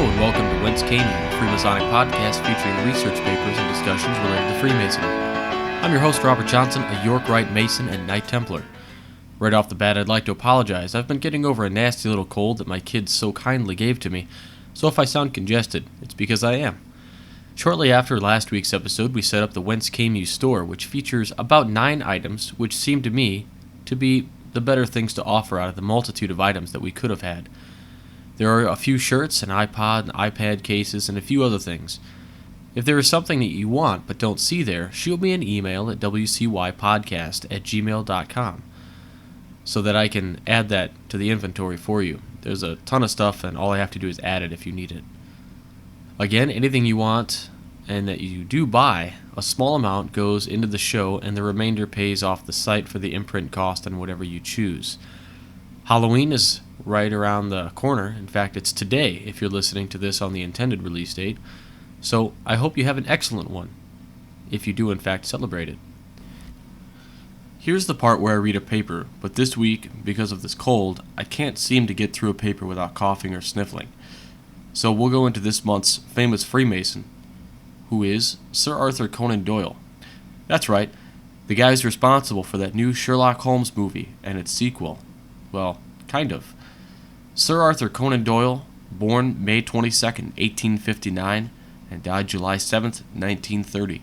Hello and welcome to Whence, a Freemasonic podcast featuring research papers and discussions related to Freemasonry. I'm your host, Robert Johnson, a York Rite Mason and Knight Templar. Right off the bat, I'd like to apologize. I've been getting over a nasty little cold that my kids so kindly gave to me, so if I sound congested, it's because I am. Shortly after last week's episode, we set up the Whence store, which features about 9 items which seem to me to be the better things to offer out of the multitude of items that we could have had. There are a few shirts, an iPod, and iPad cases, and a few other things. If there is something that you want but don't see there, shoot me an email at wcypodcast@gmail.com so that I can add that to the inventory for you. There's a ton of stuff, and all I have to do is add it if you need it. Again, anything you want and that you do buy, a small amount goes into the show, and the remainder pays off the site for the imprint cost and whatever you choose. Halloween is right around the corner. In fact, it's today if you're listening to this on the intended release date. So I hope you have an excellent one, if you do in fact celebrate it. Here's the part where I read a paper, but this week, because of this cold, I can't seem to get through a paper without coughing or sniffling. So we'll go into this month's famous Freemason, who is Sir Arthur Conan Doyle. That's right, the guy's responsible for that new Sherlock Holmes movie and its sequel. Well, kind of. Sir Arthur Conan Doyle, born May 22nd, 1859, and died July 7th, 1930.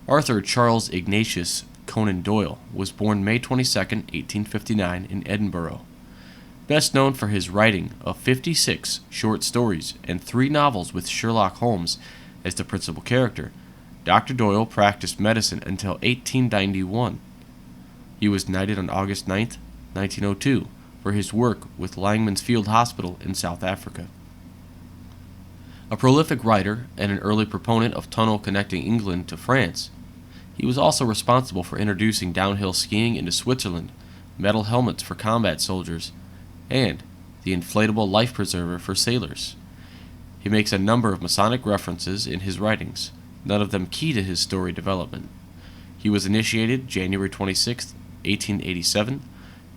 Arthur Charles Ignatius Conan Doyle was born May 22nd, 1859, in Edinburgh. Best known for his writing of 56 short stories and 3 novels with Sherlock Holmes as the principal character, Dr. Doyle practiced medicine until 1891. He was knighted on August 9th, 1902, for his work with Langman's Field Hospital in South Africa. A prolific writer and an early proponent of tunnel connecting England to France, he was also responsible for introducing downhill skiing into Switzerland, metal helmets for combat soldiers, and the inflatable life preserver for sailors. He makes a number of Masonic references in his writings, none of them key to his story development. He was initiated January 26, 1887,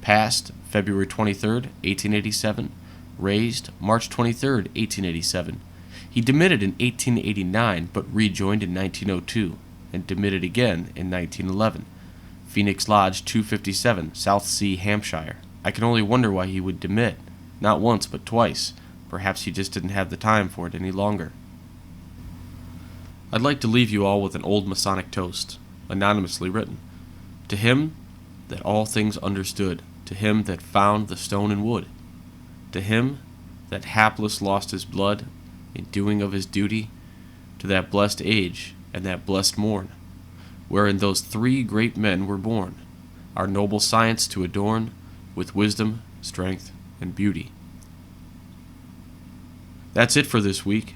passed February 23, 1887, raised March 23, 1887. He demitted in 1889 but rejoined in 1902 and demitted again in 1911. Phoenix Lodge 257, South Sea, Hampshire. I can only wonder why he would demit, not once but twice. Perhaps he just didn't have the time for it any longer. I'd like to leave you all with an old Masonic toast, anonymously written. To him that all things understood, to him that found the stone and wood, to him that hapless lost his blood in doing of his duty, to that blessed age and that blessed morn, wherein those 3 great men were born, our noble science to adorn with wisdom, strength, and beauty. That's it for this week.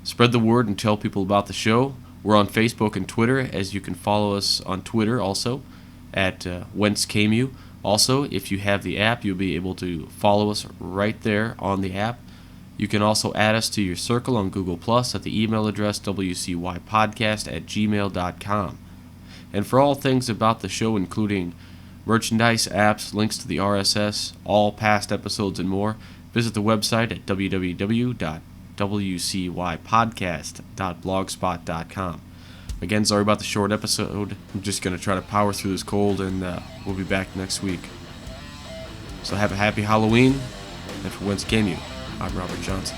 Spread the word and tell people about the show. We're on Facebook and Twitter, as you can follow us on Twitter also, at Whence. Also, if you have the app, you'll be able to follow us right there on the app. You can also add us to your circle on Google Plus at the email address wcypodcast@gmail.com. And for all things about the show, including merchandise, apps, links to the RSS, all past episodes, and more, visit the website at www.wcypodcast.blogspot.com. Again, sorry about the short episode. I'm just going to try to power through this cold, and we'll be back next week. So have a happy Halloween, and for Whence, I'm Robert Johnson.